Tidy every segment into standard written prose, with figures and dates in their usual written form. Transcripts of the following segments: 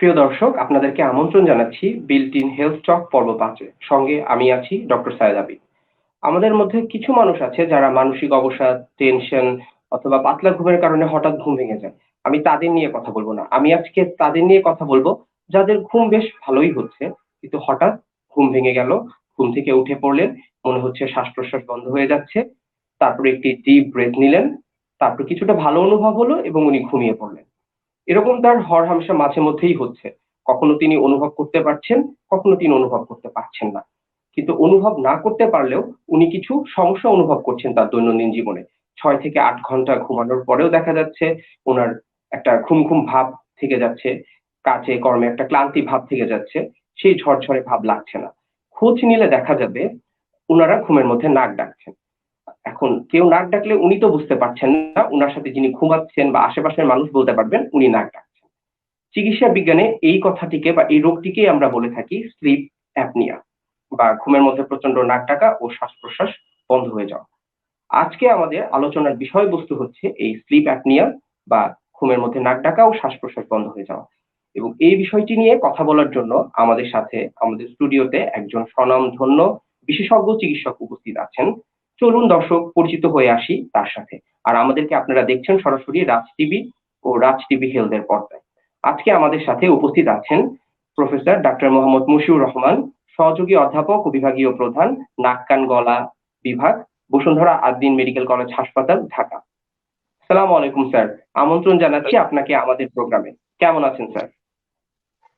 প্রিয় দর্শক, আপনাদেরকে আমন্ত্রণ জানাচ্ছি বিল্ট ইন হেলথ টক পর্ব ৫-এ। সঙ্গে আমি আছি ডক্টর সায়েদ আবিদ। আমাদের মধ্যে কিছু মানুষ আছে যারা মানসিক অবসাদ, টেনশন অথবা পাতলা ঘুমের কারণে হঠাৎ ঘুম ভেঙে যায়। আমি তাদের নিয়ে কথা বলবো না। আমি আজকে তাদের নিয়ে কথা বলবো যাদের ঘুম বেশ ভালোই হচ্ছে, কিন্তু হঠাৎ ঘুম ভেঙে গেল। ঘুম থেকে উঠে পড়লেন, মনে হচ্ছে শ্বাস-প্রশ্বাস বন্ধ হয়ে যাচ্ছে। তারপরে একটি ডিপ ব্রেথ নিলেন। তারপর কিছুটা ভালো অনুভব হলো এবং উনি ঘুমিয়ে পড়লেন। এরকম তার হরহামেশা মাঝে মধ্যেই হচ্ছে। কখনো তিনি অনুভব করতে পারছেন, কখনো তিনি অনুভব করতে পারছেন না। কিন্তু অনুভব না করতে পারলেও উনি কিছু সমস্যা অনুভব করছেন তার দৈনন্দিন জীবনে। ৬ থেকে ৮ ঘন্টা ঘুমানোর পরেও দেখা যাচ্ছে উনার একটা ঘুম ঘুম ভাব থেকে যাচ্ছে, কাজে কর্মে একটা ক্লান্তি ভাব থেকে যাচ্ছে, সেই ঝরঝরে ভাব লাগছে না। খোঁজ নিলে দেখা যাবে উনারা ঘুমের মধ্যে নাক ডাকছেন। এখন কেউ নাক ডাকলে উনি তো বুঝতে পারছেন না, উনার সাথে যিনি ঘুমাচ্ছেন বা আশেপাশের মানুষ বলতে পারবেন উনি নাক ডাকছেন। চিকিৎসা বিজ্ঞানে এই কথাটিকে বা এই রোগটিকেই আমরা বলে থাকি স্লিপ অ্যাপনিয়া, বা ঘুমের মধ্যে প্রচন্ড নাক ডাকা ও শ্বাস প্রশ্বাস বন্ধ হয়ে যাওয়া। আজকে আমাদের আলোচনার বিষয়বস্তু হচ্ছে এই স্লিপ অ্যাপনিয়া বা ঘুমের মধ্যে নাক ডাকা ও শ্বাস প্রশ্বাস বন্ধ হয়ে যাওয়া। এবং এই বিষয়টি নিয়ে কথা বলার জন্য আমাদের সাথে আমাদের স্টুডিওতে একজন স্বনামধন্য বিশেষজ্ঞ চিকিৎসক উপস্থিত আছেন। চলুন দর্শক পরিচিত হয়ে আসি তার সাথে। আর আমাদেরকে আপনারা দেখছেন সরাসরি রাজ টিভি ও রাজ টিভি হেলথ এর পর্দায়। আজকে আমাদের সাথে উপস্থিত আছেন প্রফেসর ডাক্তার মোহাম্মদ মশিউর রহমান, সহযোগী অধ্যাপক ও বিভাগীয় প্রধান, নাক কান গলা বিভাগ, বসুন্ধরা আদ্দিন মেডিকেল কলেজ হাসপাতাল, ঢাকা। সালাম আলাইকুম স্যার, আমন্ত্রণ জানাচ্ছি আপনাকে আমাদের প্রোগ্রামে। কেমন আছেন স্যার?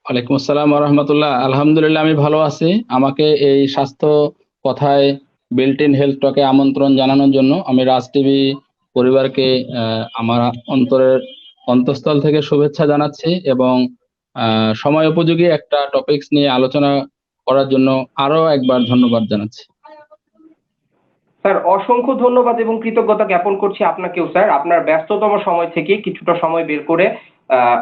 ওয়ালাইকুম আসসালাম ওয়া রাহমাতুল্লাহ। আলহামদুলিল্লাহ, আমি ভালো আছি। আমাকে এই স্বাস্থ্য কথায় বিল্ট ইন হেলথ টকে আমন্ত্রণ জানানোর জন্য আমি রাজ টিভি পরিবারকে আমার অন্তঃস্থল থেকে শুভেচ্ছা জানাচ্ছি এবং সময় উপযোগী একটা টপিকস নিয়ে আলোচনা করার জন্য আরো একবার ধন্যবাদ জানাচ্ছি। স্যার, অসংখ্য ধন্যবাদ এবং কৃতজ্ঞতা জ্ঞাপন করছি আপনাকেও স্যার, আপনার ব্যস্ততম সময় থেকে কিছুটা সময় বের করে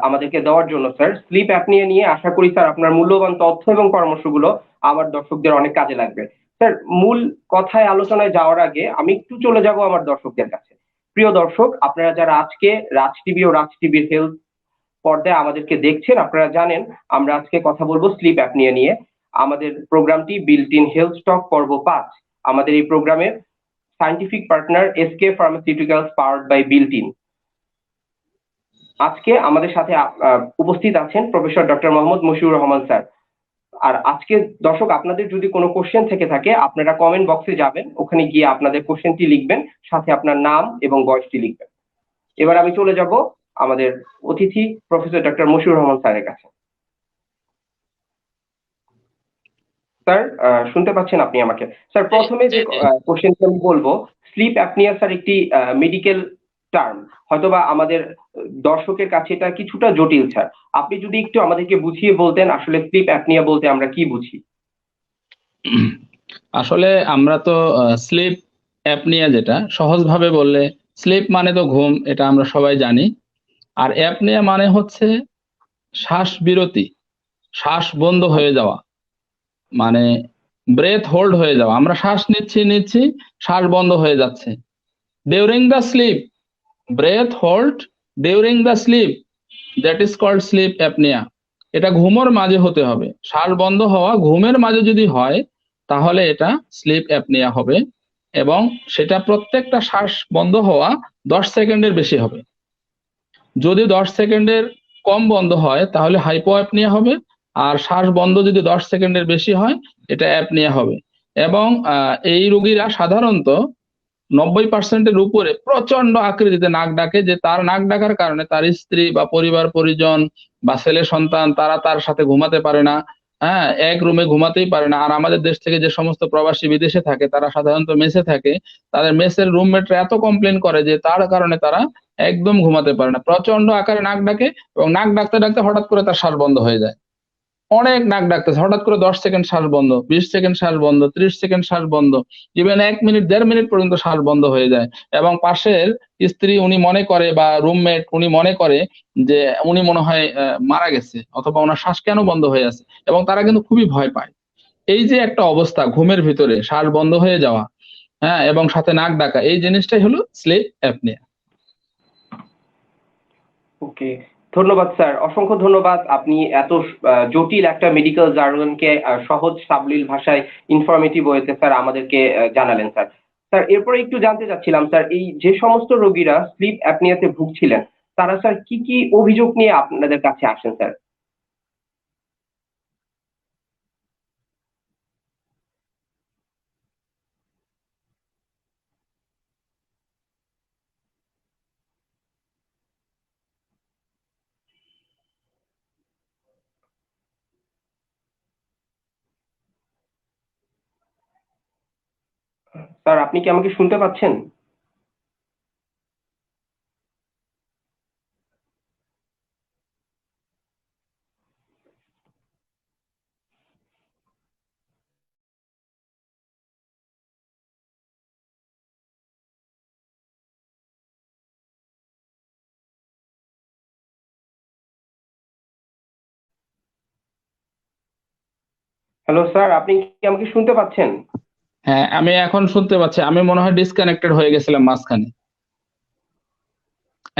আমাদেরকে দেওয়ার জন্য। স্যার, স্লিপ অ্যাপনিয়া নিয়ে আশা করি স্যার আপনার মূল্যবান তথ্য এবং পরামর্শগুলো আমার দর্শকদের অনেক কাজে লাগবে। স্যার, মূল কথায় আলোচনায় যাওয়ার আগে আমি একটু চলে যাব আমার দর্শকদের কাছে। প্রিয় দর্শক, আপনারা যারা আজকে রাজ টিভি ও রাজ টিভির হেলথ পর্দায় আমাদেরকে দেখছেন, আপনারা জানেন আমরা আজকে কথা বলবো স্লিপ অ্যাপনিয়া নিয়ে। আমাদের প্রোগ্রামটি বিল্ট ইন হেলথ টক পর্ব ৫। আমাদের এই প্রোগ্রামের scientific partner SK pharmaceuticals, powered by built in. আজকে আমাদের সাথে উপস্থিত আছেন professor doctor Mohammad Mashiur Rahman sir. আর আজকে দর্শক, আপনাদের যদি কোনো কোশ্চেন থেকে থাকে আপনারা কমেন্ট বক্সে যাবেন, ওখানে গিয়ে আপনাদের কোশ্চেনটি লিখবেন, সাথে আপনার নাম এবং বয়সটি লিখবেন। এবার আমি চলে যাব আমাদের অতিথি প্রফেসর ডক্টর মশিউর রহমান স্যারের কাছে। স্যার, শুনতে পাচ্ছেন আপনি আমাকে? স্যার, প্রথমে যে কোশ্চেনটি আমি বলবো, স্লিপ অ্যাপনিয়া স্যার একটি মেডিকেল টার্ম, হয়তোবা আমাদের দর্শকের কাছে এটা কিছুটা জটিল স্যার। আপনি যদি একটু আমাদেরকে বুঝিয়ে বলতেন আসলে স্লিপ অ্যাপনিয়া বলতে আমরা কি বুঝি? আসলে আমরা তো স্লিপ অ্যাপনিয়া, যেটা সহজভাবে বললে স্লিপ মানে তো ঘুম, এটা আমরা সবাই জানি। আর অ্যাপনিয়া মানে হচ্ছে শ্বাস বিরতি, শ্বাস বন্ধ হয়ে যাওয়া, মানে ব্রেথ হোল্ড হয়ে যাওয়া। আমরা শ্বাস নিচ্ছি, শ্বাস বন্ধ হয়ে যাচ্ছে। During the sleep, breath hold during the sleep, that is called sleep apnoea. এটা ঘুমের মাঝে হতে হবে। শ্বাস বন্ধ হওয়া ঘুমের মাঝে যদি হয় তাহলে এটা স্লিপ অ্যাপনিয়া হবে, এবং সেটা প্রত্যেকটা শ্বাস বন্ধ হওয়া 10 সেকেন্ডের বেশি হবে। যদি 10 সেকেন্ডের কম বন্ধ হয় তাহলে হাইপো অ্যাপনিয়া হবে, আর শ্বাস বন্ধ যদি 10 সেকেন্ডের বেশি হয় এটা অ্যাপনিয়া হবে। এবং এই রোগীরা সাধারণত 90% উপরে প্রচন্ড আকৃতিতে নাক ডাকে, যে তার নাক ডাকার কারণে তার স্ত্রী বা পরিবার পরিজন বা ছেলে সন্তান তারা তার সাথে ঘুমাতে পারে না। হ্যাঁ, এক রুমে ঘুমাতেই পারে না। আর আমাদের দেশ থেকে যে সমস্ত প্রবাসী বিদেশে থাকে তারা সাধারণত মেসে থাকে, তাদের মেসের রুমমেটরা এত কমপ্লেন করে যে তার কারণে তারা একদম ঘুমাতে পারে না। প্রচন্ড আকারে নাক ডাকে এবং নাক ডাকতে ডাকতে হঠাৎ করে তার শ্বাস বন্ধ হয়ে যায়। অনেক নাক ডাকতেছে, হঠাৎ করে 10 সেকেন্ড শ্বাস বন্ধ, 20 সেকেন্ড শ্বাস বন্ধ, 30 সেকেন্ড শ্বাস বন্ধ, ইভেন 1 মিনিট 1.5 মিনিট পর্যন্ত শ্বাস বন্ধ হয়ে যায়। এবং পাশের স্ত্রী উনি মনে করে, বা রুমমেট উনি মনে করে যে উনি মনে হয় মারা গেছে, অথবা ওনার শ্বাস কেন বন্ধ হয়ে আছে, এবং তারা কিন্তু খুবই ভয় পায়। এই যে একটা অবস্থা, ঘুমের ভিতরে শ্বাস বন্ধ হয়ে যাওয়া, হ্যাঁ, এবং সাথে নাক ডাকা, এই জিনিসটাই হলো স্লিপ অ্যাপনিয়া। ওকে, ধন্যবাদ স্যার, অসংখ্য ধন্যবাদ। আপনি এত জটিল একটা মেডিকেল জার্গনকে সহজ সাবলীল ভাষায় ইনফরমেটিভ ওয়েতে স্যার আমাদেরকে জানালেন স্যার। স্যার এরপরে একটু জানতে চাচ্ছিলাম স্যার, এই যে সমস্ত রোগীরা স্লিপ অ্যাপনিয়াতে ভুগছিলেন তারা স্যার কি কি অভিযোগ নিয়ে আপনাদের কাছে আসেন স্যার? স্যার আপনি কি আমাকে শুনতে পাচ্ছেন? হ্যালো স্যার, আপনি কি আমাকে শুনতে পাচ্ছেন? হ্যাঁ, আমি এখন শুনতে পাচ্ছি। আমি মনে হয় ডিসকানেক্টেড হয়ে গেছিলাম মাঝখানে।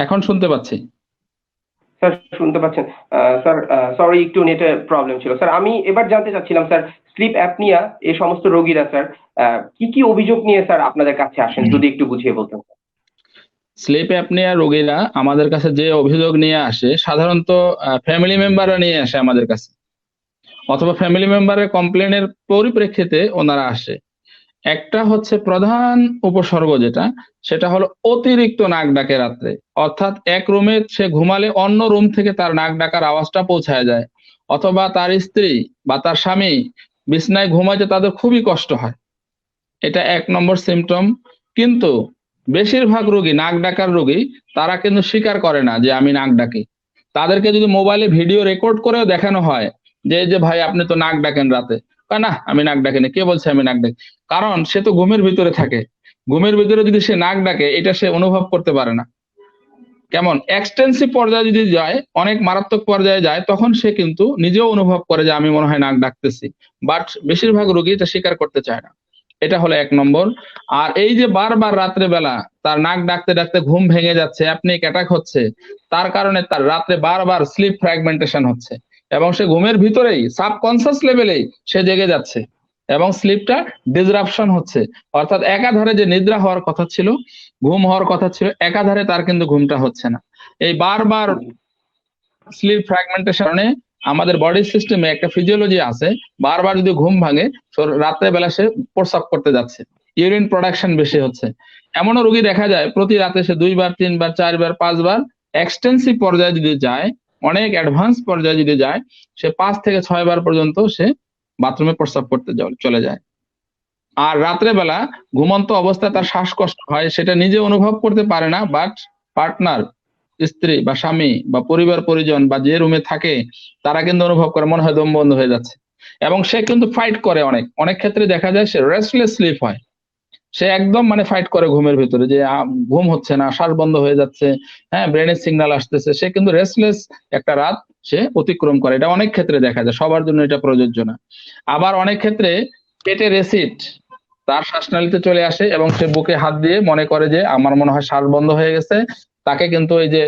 এখন শুনতে পাচ্ছি। স্যার শুনতে পাচ্ছেন? স্যার সরি, একটু নেটের প্রবলেম ছিল স্যার। আমি এবার জানতে চাচ্ছিলাম স্যার, স্লিপ অ্যাপনিয়া এই সমস্ত রোগীরা স্যার কি কি অভিযোগ নিয়ে স্যার আপনাদের কাছে আসেন, যদি একটু বুঝিয়ে বলতেন। স্লিপ অ্যাপনিয়া রোগীরা আমাদের কাছে যে অভিযোগ নিয়ে আসে সাধারণত ফ্যামিলি মেম্বাররা নিয়ে আসে আমাদের কাছে, অথবা ফ্যামিলি মেম্বারের কমপ্লেনের পরিপ্রেক্ষিতে ওনারা আসে। একটা হচ্ছে প্রধান উপসর্গ যেটা, সেটা হলো অতিরিক্ত নাক ডাকে রাত্রে। অর্থাৎ এক রুমে সে ঘুমালে অন্য রুম থেকে তার নাক ডাকার আওয়াজটা পৌঁছায় যায়, অথবা তার স্ত্রী বা তার স্বামী বিছনায় ঘুমাইতে তাদের খুবই কষ্ট হয়। এটা 1 নম্বর সিমটম। কিন্তু বেশিরভাগ রোগী, নাক ডাকার রোগী, তারা কিন্তু স্বীকার করে না যে আমি নাক ডাকি। তাদেরকে যদি মোবাইলে ভিডিও রেকর্ড করেও দেখানো হয় যে এই যে ভাই আপনি তো নাক ডাকেন রাতে, কয় না আমি নাক ডাকি না, কে বলছে আমি নাক ডাকি? কারণ সে তো ঘুমের ভিতরে থাকে। ঘুমের ভিতরে যদি সে নাক ডাকে এটা সে অনুভব করতে পারে না। কেমন এক্সটেন্সিভ পর্যায়ে যদি যায়, অনেক মারাত্মক পর্যায়ে যায়, তখন সে কিন্তু নিজেও অনুভব করে যে আমি মনে হয় নাক ডাকতেছি। বাট বেশিরভাগ রোগী এটা স্বীকার করতে চায় না। এটা হলো 1 নম্বর। আর এই যে বারবার রাত্রে বেলা তার নাক ডাকতে ডাকতে ঘুম ভেঙে যাচ্ছে, অ্যাপনিক অ্যাটাক হচ্ছে, তার কারণে তার রাত্রে বারবার স্লিপ ফ্র্যাগমেন্টেশন হচ্ছে, এবং সে ঘুমের ভিতরেই সাবকনসিয়াস লেভেলেই সে জেগে যাচ্ছে, এবং স্লিপটা ডিসরাপশন হচ্ছে। অর্থাৎ একাধারে যে নিদ্রা হওয়ার কথা ছিল, ঘুম হওয়ার কথা ছিল, একাধারে তার কিন্তু ঘুমটা হচ্ছে না। এই বারবার স্লিপ ফ্র্যাগমেন্টেশন কারণে আমাদের বডি সিস্টেমে একটা ফিজিওলজি আছে, বারবার যদি ঘুম ভাঙে রাত্রে বেলা সে প্রস্রাব করতে যাচ্ছে, ইউরিন প্রোডাকশন বেশি হচ্ছে। এমনও রোগী দেখা যায় প্রতি রাতে সে 2বার 3বার 4বার 5বার এক্সটেন্সিভ পর্যায়ে যদি যায়, অনেক অ্যাডভান্স পর্যায়ে যদি যায়, সে 5 থেকে 6বার পর্যন্ত সে বাথরুমে প্রস্রাব করতে চলে যায়। আর রাত্রে বেলা ঘুমন্ত অবস্থায় তার শ্বাসকষ্ট হয়, সেটা নিজে অনুভব করতে পারে না, বাট পার্টনার, স্ত্রী বা স্বামী বা পরিবার পরিজন বা যে রুমে থাকে তারা কিন্তু অনুভব করে, মনে হয় দম বন্ধ হয়ে যাচ্ছে। এবং সে কিন্তু ফাইট করে, অনেক অনেক ক্ষেত্রে দেখা যায় সে রেস্টলেস স্লিপ হয়। সে একদম মানে ফাইট করে ঘুমের ভিতরে যে ঘুম হচ্ছে না, শ্বাস বন্ধ হয়ে যাচ্ছে, হ্যাঁ ব্রেনের সিগন্যাল আসতেছে, সে কিন্তু রেস্টলেস একটা রাত সে অতিক্রম করে। এটা অনেক ক্ষেত্রে দেখা যায়, সবার জন্য এটা প্রযোজ্য না। আবার অনেক ক্ষেত্রে পেটের অ্যাসিড তার শ্বাসনালীতে চলে আসে এবং সে বুকে হাত দিয়ে মনে করে যে আমার মনে হয় শ্বাস বন্ধ হয়ে গেছে। তাকে কিন্তু এই যে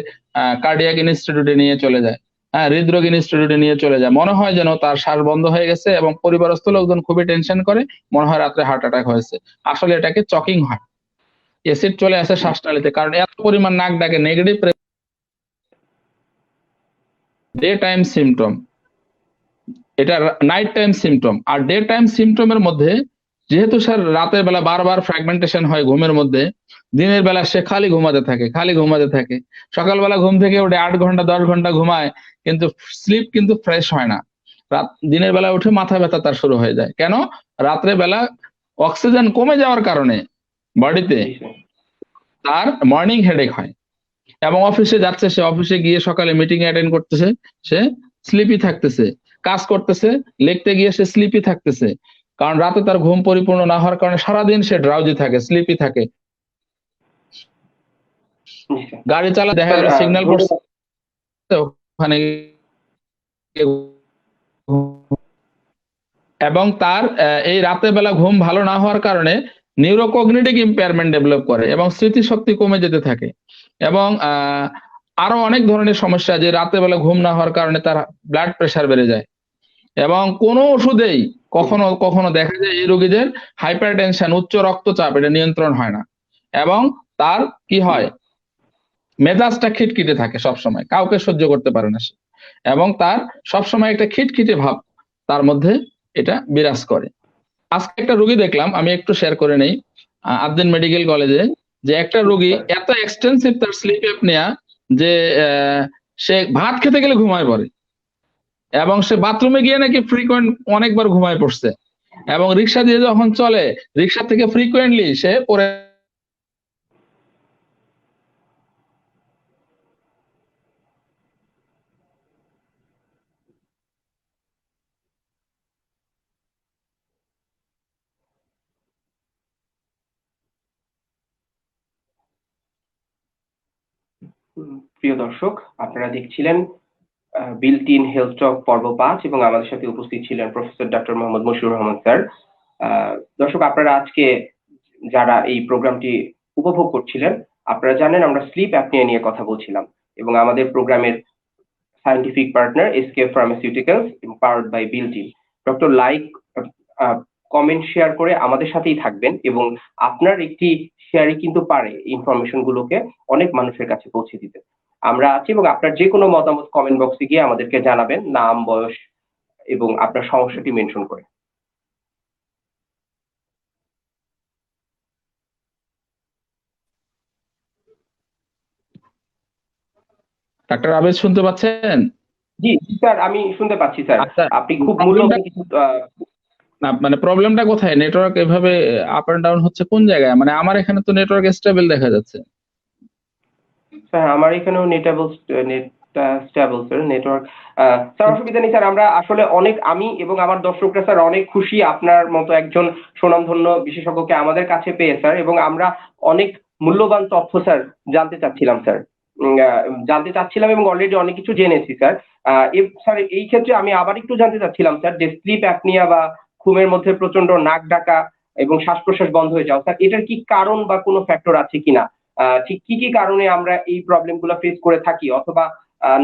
কার্ডিয়াক ইনস্টিটিউটে নিয়ে চলে যায়, হ্যাঁ হৃদরোগ ইনস্টিটিউটে নিয়ে চলে যায়, মনে হয় যেন তার শ্বাস বন্ধ হয়ে গেছে, এবং পরিবারস্থ লোকজন খুবই টেনশন করে, মনে হয় রাত্রে হার্ট অ্যাটাক হয়েছে। আসলে এটাকে চকিং হয়, অ্যাসিড চলে আসে শ্বাসনালীতে, কারণ এত পরিমাণ নাক ডাকে। নেগেটিভ ডে টাইম সিমটম, এটা নাইট টাইম সিমটম। আর ডে টাইম সিমটমের মধ্যে যেহেতু স্যার রাতের বেলা বারবার ফ্র্যাগমেন্টেশন হয় ঘুমের মধ্যে, দিনের বেলা সে খালি ঘুমাতে থাকে, খালি ঘুমাতে থাকে। সকালবেলা ঘুম থেকে উঠে 8 ঘন্টা 10 ঘন্টা ঘুমায়, কিন্তু স্লিপ কিন্তু ফ্রেশ হয় না। দিনের বেলা উঠে মাথা ব্যথা তার শুরু হয়ে যায়। কেন? রাত্রে বেলা অক্সিজেন কমে যাওয়ার কারণে বডিতে তার মর্নিং হেডেক হয়। এবং অফিসে যাচ্ছে, সে অফিসে গিয়ে সকালে মিটিং অ্যাটেন্ড করতেছে, সে স্লিপি থাকতেছে, কাজ করতেছে, লিখতে গিয়ে সে স্লিপি থাকতেছে। কারণ রাতে তার ঘুম পরিপূর্ণ না হওয়ার কারণে সারাদিন সে ড্রাউজি থাকে, স্লিপি থাকে। গাড়ি চালা দেখা স্যার গেল সিগন্যাল পড়ছে, ধন্যবাদ। ওখানে এবং তার এই রাতের বেলা ঘুম ভালো না হওয়ার কারণে নিউরোকগনিটিভ ইম্পেয়ারমেন্ট ডেভেলপ করে এবং স্মৃতিশক্তি কমে যেতে থাকে। এবং আরো অনেক ধরনের সমস্যা, যে রাতে বেলা ঘুম না হওয়ার কারণে তার ব্লাড প্রেশার বেড়ে যায়, এবং কোনো ওষুধেই কখনো কখনো দেখা যায় এই রোগীদের হাইপারটেনশন, উচ্চ রক্তচাপ, এটা নিয়ন্ত্রণ হয় না, এবং তার কি হয়, মেজাজটা খিটখিটে থাকে সব সময়, কাউকে সহ্য করতে পারে না সে, এবং তার সব সময় একটা খিটখিটে ভাব তার মধ্যে এটা বিরাজ করে। আজকে একটা রোগী দেখলাম, আমি একটু শেয়ার করে নেই, আদ্দিন মেডিকেল কলেজে, যে একটা রোগী এত এক্সটেন্সিভ তার স্লিপ অ্যাপনিয়া যে সে ভাত খেতে গেলে ঘুমায় পড়ে, এবং সে বাথরুমে গিয়ে নাকি ফ্রিকোয়েন্ট অনেকবার ঘুমায় পড়ছে, এবং রিক্সা দিয়ে যখন চলে, রিক্সা থেকে ফ্রিকোয়েন্টলি সে পড়ে। প্রিয় দর্শক, আপনারা দেখছিলেন বিল্ট ইন হেলথ টক পর্ব 5 এবং আমাদের সাথে উপস্থিত ছিলেন professor doctor Mohammad Mashiur Rahman sir. দর্শক, আপনারা আজকে যারা এই প্রোগ্রামটি উপভোগ করছিলেন, আপনারা জানেন আমরা স্লিপ অ্যাপনিয়া নিয়ে কথা বলছিলাম, এবং আমাদের প্রোগ্রামের scientific partner SK pharmaceuticals powered by built in. Doctor, like, comment, share করে আমাদের সাথেই থাকবেন, এবং আপনার একটি শেয়ারই কিন্তু পারে ইনফরমেশন গুলোকে অনেক মানুষের কাছে পৌঁছে দিতে। আমরা আছি, এবং আপনার যে কোনো মতামত কমেন্ট বক্সে গিয়ে আমাদেরকে জানাবেন, নাম, বয়স এবং আপনার সমস্যাটি মেনশন করে। ডাক্তার আবেদ শুনতে পাচ্ছেন? জি স্যার, আমি শুনতে পাচ্ছি স্যার। আচ্ছা, আপনি খুব প্রবলেমটা, মূল্যবান কিছু না মানে প্রবলেমটা কোথায়? নেটওয়ার্ক এভাবে আপ এন্ড ডাউন হচ্ছে কোন জায়গায়? মানে আমার এখানে তো নেটওয়ার্ক স্টেবল দেখা যাচ্ছে। স্যার, আমার এখানেও নেটটা স্টেবল স্যার, নেটওয়ার্ক। স্যার, অসুবিধা নেই স্যার, আমরা আসলে অনেক, আমি এবং আমার দর্শকরা স্যার অনেক খুশি আপনার মতো একজন সুনামধন্য বিশেষজ্ঞকে আমাদের কাছে পেয়ে স্যার, এবং আমরা অনেক মূল্যবান তথ্য স্যার জানতে চাচ্ছিলাম স্যার। জানতে চাচ্ছিলাম এবং অলরেডি অনেক কিছু জেনেছি স্যার। স্যার, এই ক্ষেত্রে আমি আবার একটু জানতে চাচ্ছিলাম স্যার, যে স্লিপ অ্যাপনিয়া বা ঘুমের মধ্যে প্রচন্ড নাক ডাকা এবং শ্বাস প্রশ্বাস বন্ধ হয়ে যাওয়া, স্যার এটার কি কারণ বা কোনো ফ্যাক্টর আছে কিনা? ঠিক কি কি কারণে আমরা এই প্রবলেম গুলো ফেস করে থাকি, অথবা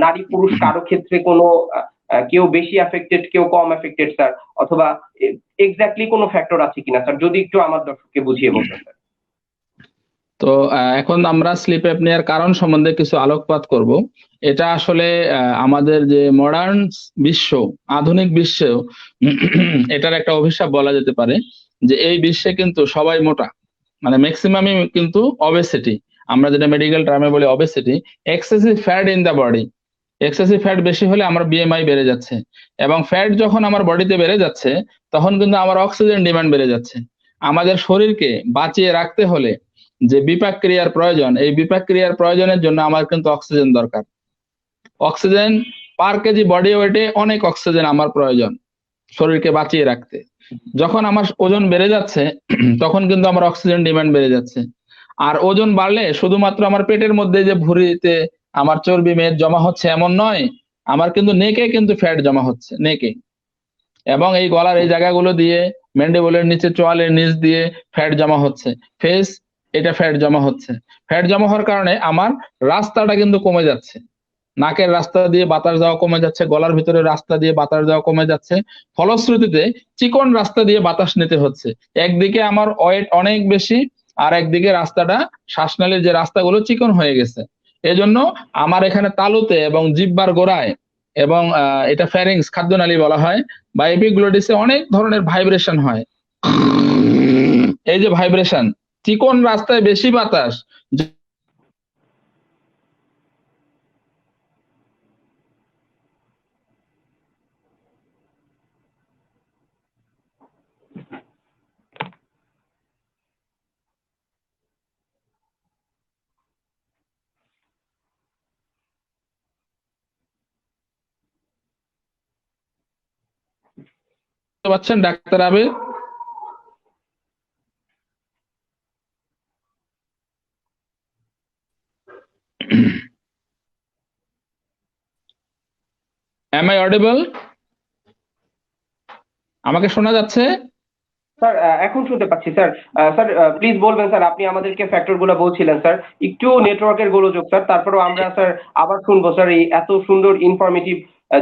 নারী পুরুষ কারো ক্ষেত্রে কোনো কেউ বেশি অ্যাফেক্টেড, কেউ কম অ্যাফেক্টেড স্যার, অথবা এক্স্যাক্টলি কোনো ফ্যাক্টর আছে কিনা স্যার, যদি একটু আমার দর্শককে বুঝিয়ে বলতেন স্যার। তো এখন আমরা স্লিপ অ্যাপনিয়ার কারণ সম্বন্ধে কিছু আলোকপাত করব। এটা আসলে আমাদের যে মডার্ন বিশ্ব, আধুনিক বিশ্ব, এটার একটা অভিশাপ বলা যেতে পারে, যে এই বিশ্বে কিন্তু সবাই মোটা, মানে ম্যাক্সিমামই কিন্তু অবেসিটি, আমরা যেটা মেডিকেল টার্মে বলি obesity, excessive fat in the body. Excessive fat বেশি হলে আমার বিএমআই বেড়ে যাচ্ছে, এবং ফ্যাট যখন আমার বডিতে বেড়ে যাচ্ছে, তখন কিন্তু আমার অক্সিজেন ডিমান্ড বেড়ে যাচ্ছে। আমাদের শরীরকে বাঁচিয়ে রাখতে হলে যে বিপাক ক্রিয়ার প্রয়োজন, এই বিপাক ক্রিয়ার প্রয়োজনের জন্য আমার কিন্তু অক্সিজেন দরকার। অক্সিজেন পার কেজি বডি ওয়েটে অনেক অক্সিজেন আমার প্রয়োজন শরীরকে বাঁচিয়ে রাখতে। যখন আমার ওজন বেড়ে যাচ্ছে, তখন কিন্তু আমার অক্সিজেন ডিমান্ড বেড়ে যাচ্ছে। আর ওজন বাড়লে শুধুমাত্র আমার পেটের মধ্যে যে ভুঁড়িতে আমার চর্বি মেদ জমা হচ্ছে এমন নয়, আমার কিন্তু নেকে কিন্তু ফ্যাট জমা হচ্ছে, নেকে, এবং এই গলার এই জায়গাগুলো দিয়ে, ম্যান্ডিবলের নিচে, চোয়ালের নিচ দিয়ে ফ্যাট জমা হচ্ছে, ফেস, এটা ফ্যাট জমা হচ্ছে। ফ্যাট জমা হওয়ার কারণে আমার রাস্তাটা কিন্তু কমে যাচ্ছে, নাকের রাস্তা দিয়ে বাতাস যাওয়া কমে যাচ্ছে, গলার ভিতরে রাস্তা দিয়ে বাতাস যাওয়া কমে যাচ্ছে, ফলশ্রুতিতে চিকন রাস্তা দিয়ে বাতাস নিতে হচ্ছে। একদিকে আমার ওয়েট অনেক বেশি, আর একদিকে রাস্তাটা, শ্বাসনালীর যে রাস্তাগুলো চিকন হয়ে গেছে। এজন্য আমার এখানে তালুতে এবং জিহ্বার গোড়ায়, এবং এটা ফ্যারিংস, খাদ্যনালী বলা হয়, বা এপিগ্লোটিসে অনেক ধরনের ভাইব্রেশন হয়। এই যে ভাইব্রেশন, চিকন রাস্তায় বেশি বাতাস, পাচ্ছেন ডাক্তার আবে? Am I audible? আমাকে শোনা যাচ্ছে? স্যার এখন শুনতে পাচ্ছি স্যার। স্যার প্লিজ বলবেন স্যার, আপনি আমাদেরকে ফ্যাক্টর গুলো বলছিলেন স্যার, একটু নেটওয়ার্কের গোলযোগ স্যার, তারপরেও আমরা স্যার আবার শুনবো স্যার এই এত সুন্দর ইনফরমেটিভ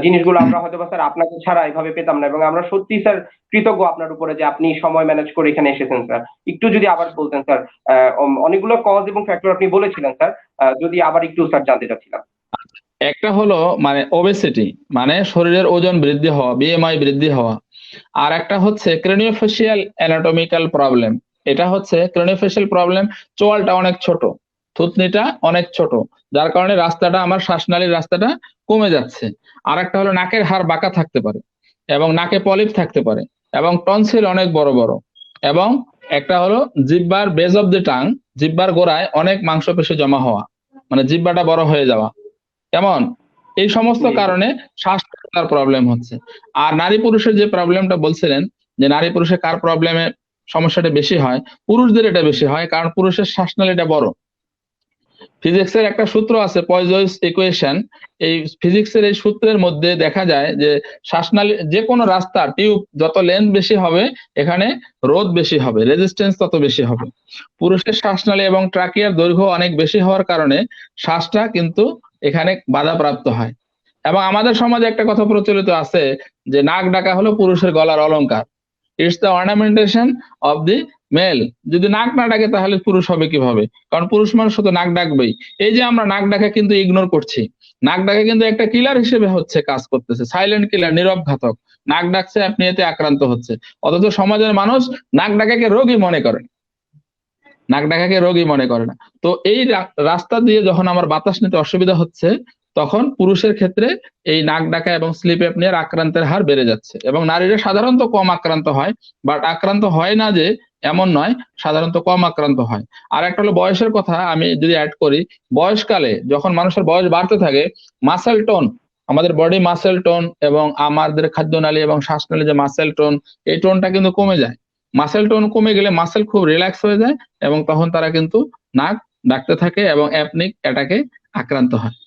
জিনিসগুলো আমরা হয়তো বা স্যার আপনাকে ছাড়া এভাবে পেতাম না, এবং আমরা সত্যি স্যার কৃতজ্ঞ আপনার উপরে যে আপনি সময় ম্যানেজ করে এখানে এসেছেন স্যার। একটু যদি আবার বলতেন স্যার, অনেকগুলো কজ এবং ফ্যাক্টর আপনি বলেছিলেন স্যার, যদি আবার একটু স্যার জানতে চাচ্ছিলাম। একটা হলো মানে ওবেসিটি, মানে শরীরের ওজন বৃদ্ধি হওয়া, বিএমআই বৃদ্ধি হওয়া। আর একটা হচ্ছে ক্রেনিওফেসিয়াল অ্যানাটমিক্যাল প্রবলেম। এটা হচ্ছে ক্রেনিওফেসিয়াল প্রবলেম, চোয়ালটা অনেক ছোট, থুতনিটা অনেক ছোট, যার কারণে রাস্তাটা আমার শ্বাসনালীর রাস্তাটা কমে যাচ্ছে। আর একটা হলো নাকের হাড় বাঁকা থাকতে পারে, এবং নাকে পলিপ থাকতে পারে, এবং টনসিল অনেক বড় বড়, এবং একটা হলো জিহ্বার বেজ অফ দ্য টাং, জিহ্বার গোড়ায় অনেক মাংসপেশি জমা হওয়া, মানে জিহ্বাটা বড় হয়ে যাওয়া। কেমন? এই সমস্ত জি স্যার। কারণে শ্বাসনালীর প্রবলেম হচ্ছে। আর নারী পুরুষের যে প্রবলেমটা বলছিলেন, যে নারী পুরুষের কার প্রবলেমে সমস্যাটা বেশি হয়, পুরুষদের এটা বেশি হয়, কারণ পুরুষের শ্বাসনালীটা বড়। ফিজিক্সের একটা সূত্র আছে, পয়জয়েস ইকুয়েশন। এই ফিজিক্সের এই সূত্রের মধ্যে দেখা যায় যে শ্বাসনালী, যে কোনো রাস্তা টিউব যত লেন্থ বেশি হবে, এখানে রোধ বেশি হবে, রেজিস্ট্যান্স তত বেশি হবে। পুরুষের শ্বাসনালী এবং ট্রাকিয়ার দৈর্ঘ্য অনেক বেশি হওয়ার কারণে শ্বাসটা কিন্তু এখানে বাধাপ্রাপ্ত হয়। এবং আমাদের সমাজে একটা কথা প্রচলিত আছে যে নাক ডাকা হলো পুরুষের গলার অলংকার। It's the ornamentation of the male. যদি নাক না ডাকে তাহলে পুরুষ হবে কিভাবে? কারণ পুরুষ মানুষ তো নাক ডাকবেই। এই যে আমরা নাক ডাকা কিন্তু ইগনোর করছি, নাক ডাকা কিন্তু একটা কিলার হিসেবে হচ্ছে কাজ করতেছে, সাইলেন্ট কিলার, নীরব ঘাতক। নাক ডাকছে, আপনি এতে আক্রান্ত হচ্ছে, অথচ সমাজের মানুষ নাক ডাকাকে রোগী মনে করে, নাক ডাকাকে রোগী মনে করে না। তো এই রাস্তা দিয়ে যখন আমার বাতাস নিতে অসুবিধা হচ্ছে, তখন পুরুষের ক্ষেত্রে এই নাক ডাকা এবং স্লিপ অ্যাপনিয়ার আক্রান্তের হার বেড়ে যাচ্ছে, এবং নারীরা সাধারণত কম আক্রান্ত হয়, বাট আক্রান্ত হয় না যে এমন নয়, সাধারণত কম আক্রান্ত হয়। আর একটা হলো বয়সের কথা আমি যদি অ্যাড করি, বয়সকালে যখন মানুষের বয়স বাড়তে থাকে, মাসেল টোন, আমাদের বডি মাসেল টোন এবং আমাদের খাদ্যনালী এবং শ্বাসনালী যে মাসেল টোন, এই টোনটা কিন্তু কমে যায়। মাসেল টোন কমে গেলে মাসেল খুব রিল্যাক্স হয়ে যায়, এবং তখন তারা কিন্তু নাক ডাকতে থাকে এবং অ্যাপনিক অ্যাটাকে আক্রান্ত হয়।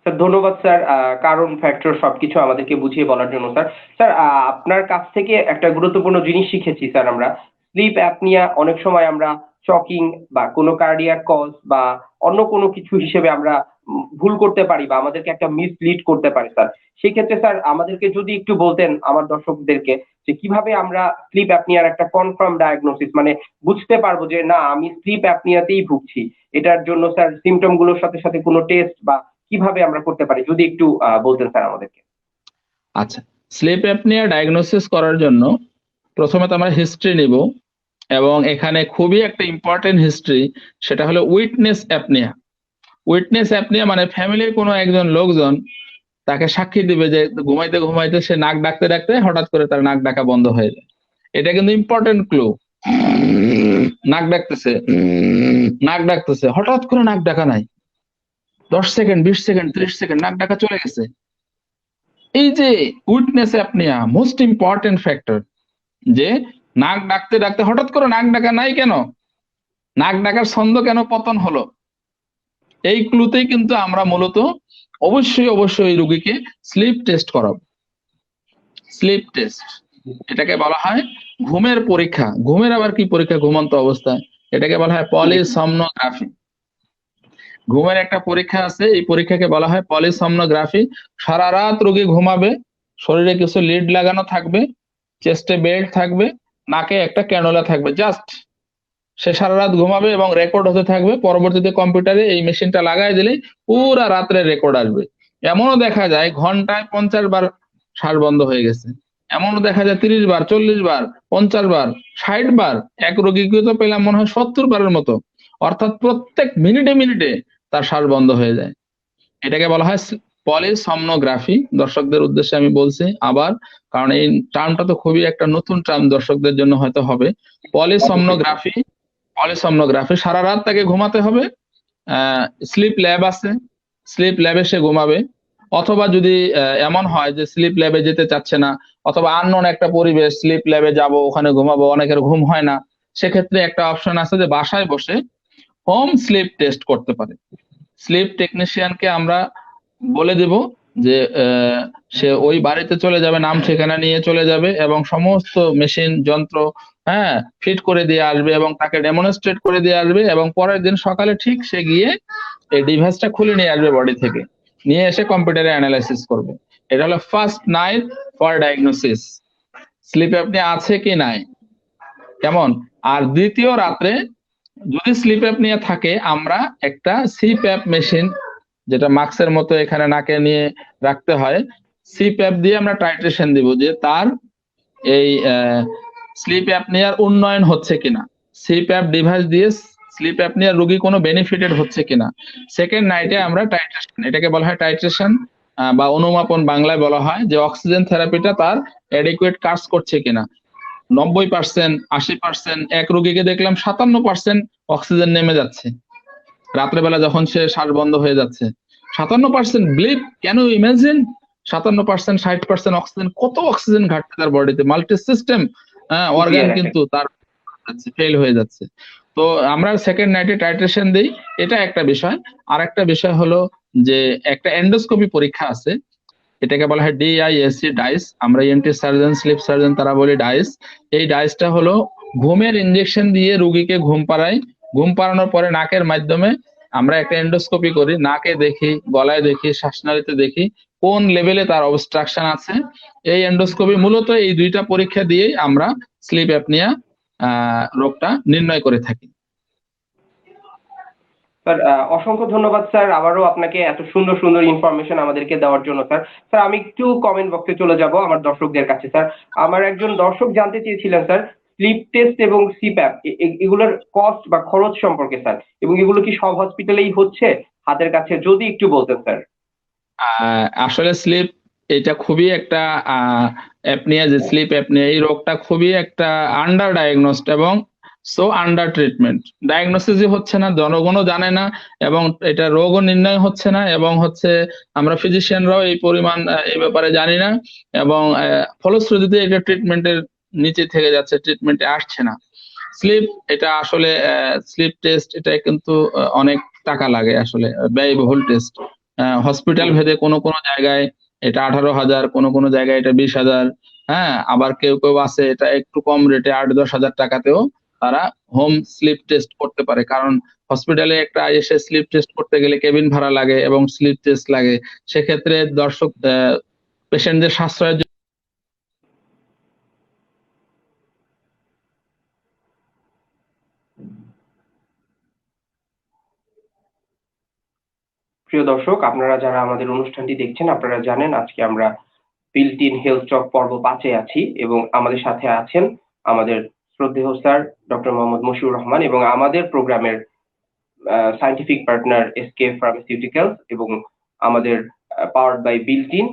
স্যার ধন্যবাদ স্যার, কারণ ফ্যাক্টর সবকিছু আমাদেরকে বুঝিয়ে বলার জন্য স্যার। স্যার আপনার কাছ থেকে একটা গুরুত্বপূর্ণ জিনিস শিখেছি স্যার আমরা। স্লিপ অ্যাপনিয়া অনেক সময় আমরা শকিং বা কোনো কার্ডিয়াক কজ বা অন্য কোনো কিছু হিসেবে আমরা ভুল করতে পারি বা আমাদেরকে একটা মিসলিড করতে পারে স্যার। সেক্ষেত্রে স্যার আমাদেরকে যদি একটু বলতেন আমার দর্শকদেরকে যে কিভাবে আমরা স্লিপ অ্যাপনিয়ার একটা কনফার্ম ডায়াগনোসিস, মানে বুঝতে পারবো যে না আমি স্লিপ অ্যাপনিয়াতেই ভুগছি। এটার জন্য স্যার সিমটম গুলোর সাথে সাথে কোনো টেস্ট বা কিভাবে আমরা করতে পারি যদি একটু বলতেন স্যার আমাদেরকে। আচ্ছা, স্লিপ অ্যাপনিয়া ডায়াগনোসিস করার জন্য প্রথমে তো আমরা হিস্ট্রি নিব, এবং এখানে খুবই একটা ইম্পর্টেন্ট হিস্ট্রি, সেটা হলো উইটনেস অ্যাপনিয়া। উইটনেস অ্যাপনিয়া মানে ফ্যামিলির কোনো একজন লোকজন তাকে সাক্ষী দিবে যে ঘুমাইতে ঘুমাইতে সে নাক ডাকতে ডাকতে হঠাৎ করে তার নাক ডাকা বন্ধ হয়ে যায়। এটা কিন্তু ইম্পর্টেন্ট ক্লু। নাক ডাকতেছে, নাক ডাকতেছে, হঠাৎ করে নাক ডাকা নাই, 10 সেকেন্ড, 20 সেকেন্ড, 30 সেকেন্ড নাক ডাকা চলে গেছে। এই যে witness apnoea most important factor, যে নাক ডাকতে ডাকতে হঠাৎ করে নাক ডাকা নাই কেন, নাক ডাকার ছন্দ কেন পতন হলো, এই ক্লুতেই কিন্তু আমরা মূলত অবশ্যই অবশ্যই এই রোগীকে স্লিপ টেস্ট করাবো। স্লিপ টেস্ট, এটাকে বলা হয় ঘুমের পরীক্ষা। ঘুমের আবার কি পরীক্ষা ঘুমন্ত অবস্থায়, এটাকে বলা হয় পলিসomnography। ঘুমের একটা পরীক্ষা আছে, এই পরীক্ষাকে বলা হয় পলিসomnography। সারা রাত রোগী ঘুমাবে, শরীরে কিছু লিড লাগানো থাকবে, চেস্টে বেল্ট থাকবে, নাকে একটা ক্যানুলা থাকবে, জাস্ট সে সারা রাত ঘুমাবে এবং রেকর্ড হতে থাকবে। পরবর্তীতে কম্পিউটারে এই মেশিনটা লাগাই দিলেই পুরা রাত্রে রেকর্ড আসবে। এমনও দেখা যায় ঘন্টায় 50 বার শ্বাস বন্ধ হয়ে গেছে, এমনও দেখা যায় 30 বার, 40 বার, 50 বার, 60 বার। এক রোগীকে তো পেলাম মনে হয় 70 বারের মতো, অর্থাৎ প্রত্যেক মিনিটে মিনিটে তার শ্বাস বন্ধ হয়ে যায়। এটাকে বলা হয় পলিসomnography। দর্শকদের উদ্দেশ্যে আমি বলছি আবার, কারণ এই টার্মটা তো খুবই একটা নতুন টার্ম দর্শকদের জন্য হয়তো হবে। অবশ্যই স্যার। পলিসomnography, পলিসomnography সারা রাত তাকে ঘুমাতে হবে। স্লিপ ল্যাব আছে, স্লিপ ল্যাবে সে ঘুমাবে। অথবা যদি এমন হয় যে স্লিপ ল্যাবে যেতে চাচ্ছে না, অথবা আননোন একটা পরিবেশ, স্লিপ ল্যাবে যাব ওখানে ঘুমাবো, অনেকের ঘুম হয় না, সেক্ষেত্রে একটা অপশন আছে যে বাসায় বসে হোম স্লিপ টেস্ট করতে পারে। স্লিপ টেকনিশিয়ানকে আমরা বলে দেব যে সে ওই বাড়িতে চলে যাবে, নাম ঠিকানা নিয়ে চলে যাবে এবং সমস্ত মেশিন যন্ত্র হ্যাঁ ফিট করে দিয়ে আসবে এবং তাকে ডেমনস্ট্রেট করে দিয়ে আসবে এবং পরের দিন সকালে ঠিক সে গিয়ে এই ডিভাইসটা খুলে নিয়ে আসবে বডি থেকে, নিয়ে এসে কম্পিউটারে অ্যানালাইসিস করবে। এটা হলো first night for diagnosis, sleep apnoea আছে কি নাই, কেমন। আর দ্বিতীয় রাত্রে যদি স্লিপ অ্যাপনিয়া থাকে, আমরা একটা সিপ্যাপ মেশিন, যেটা মাস্কের মতো এখানে নাকে নিয়ে রাখতে হয়, সিপ্যাপ দিয়ে আমরা টাইট্রেশন দিব যে তার এই স্লিপ অ্যাপনিয়ার উন্নয়ন হচ্ছে কিনা, সিপ্যাপ ডিভাইস দিয়ে স্লিপ অ্যাপনিয়ার রোগী কোনো বেনিফিটেড হচ্ছে কিনা। সেকেন্ড নাইটে আমরা টাইট্রেশন, এটাকে বলা হয় টাইট্রেশন বা অনুমাপন বাংলায় বলা হয়, যে অক্সিজেন থেরাপিটা তার অ্যাডিকুয়েট কাজ করছে কিনা। 90%, 80%, এক রোগীকে দেখলাম 57% অক্সিজেন নেমে যাচ্ছে রাত্রেবেলা যখন সে শ্বাস বন্ধ হয়ে যাচ্ছে। 57% ব্লিপ, ক্যান ইউ ইমাজিন? 57%, 60% অক্সিজেন, কত অক্সিজেন ঘাটছে তার বডিতে, মাল্টি সিস্টেম জি অর্গান হ্যাঁ হ্যাঁ। কিন্তু তার ফেল হয়ে যাচ্ছে। তো আমরা সেকেন্ড নাইটে টাইট্রেশন দিই, এটা একটা বিষয়। আর একটা বিষয় হলো যে একটা এন্ডোস্কোপি পরীক্ষা আছে, এটাকে বলা হয় ডিআইএসসি ডাইস, আমরা ইএনটি সার্জন, স্লিপ সার্জন তারা বলি ডাইস। এই ডাইসটা হলো ঘুমের ইনজেকশন দিয়ে রোগীকে ঘুম পাড়াই, ঘুম পাড়ানোর পরে নাকের মাধ্যমে আমরা একটা এন্ডোস্কোপি করি, নাকে দেখি, গলায় দেখি, শ্বাসনালীতে দেখি কোন লেভেলে তার অবস্ট্রাকশন আছে। এই এন্ডোস্কোপি মূলত এই দুইটা পরীক্ষা দিয়েই আমরা স্লিপ অ্যাপনিয়া রোগটা নির্ণয় করে থাকি। স্যার অসংখ্য ধন্যবাদ স্যার, আবারও আপনাকে এত সুন্দর সুন্দর ইনফরমেশন আমাদেরকে দেওয়ার জন্য স্যার। স্যার আমি একটু কমেন্ট বক্সে চলে যাব আমার দর্শকদের কাছে স্যার। আমার একজন দর্শক জানতে চেয়েছিলেন স্যার স্লিপ টেস্ট এবং সিপ্যাপ এগুলোর কস্ট বা খরচ সম্পর্কে স্যার, এবং এগুলো কি সব হসপিটালেই হচ্ছে হাতের কাছে, যদি একটু বলতেন স্যার। আসলে স্লিপ এটা খুবই একটা অ্যাপনিয়া, যে স্লিপ অ্যাপনিয়া এই রোগটা খুবই একটা আন্ডার ডায়াগনোসড এবং সো আন্ডার ট্রিটমেন্ট। ডায়াগনোসিসই হচ্ছে না, জনগণও জানে না, এবং এটা রোগও নির্ণয় হচ্ছে না, এবং হচ্ছে আমরা ফিজিশিয়ানরাও এই পরিমাণ এই ব্যাপারে জানি না, এবং ফলশ্রুতিতে এটা ট্রিটমেন্টের নিচে থেকে যাচ্ছে, ট্রিটমেন্টে আসছে না। স্লিপ এটা আসলে স্লিপ টেস্ট এটা কিন্তু অনেক টাকা লাগে, আসলে ব্যয়বহুল টেস্ট। হসপিটাল হুম। ভেদে কোনো কোনো জায়গায় এটা 18,000, কোনো কোনো জায়গায় এটা 20,000। হ্যাঁ, আবার কেউ কেউ আছে এটা একটু কম রেটে 8-10 হাজার টাকাতেও তারা হোম স্লিপ টেস্ট করতে পারে। কারণ হসপিটালে একটা এসে স্লিপ টেস্ট করতে গেলে কেবিন ভাড়া লাগে এবং স্লিপ টেস্ট লাগে। সেক্ষেত্রে দর্শক পেশেন্টদের সাশ্রয়ের জন্য প্রিয় দর্শক, আপনারা যারা আমাদের অনুষ্ঠানটি দেখছেন, আপনারা জানেন আজকে আমরা বিল্ট ইন হেলথ টক পর্ব 5-এ আছি এবং আমাদের সাথে আছেন আমাদের শ্রদ্ধেয় স্যার ডক্টর মোহাম্মদ মশিউর রহমান এবং আমাদের প্রোগ্রামের সায়েন্টিফিক পার্টনার এসকে ফার্মাসিউটিক্যালস এবং আমাদের পাওয়ার্ড বাই বিল্ট ইন।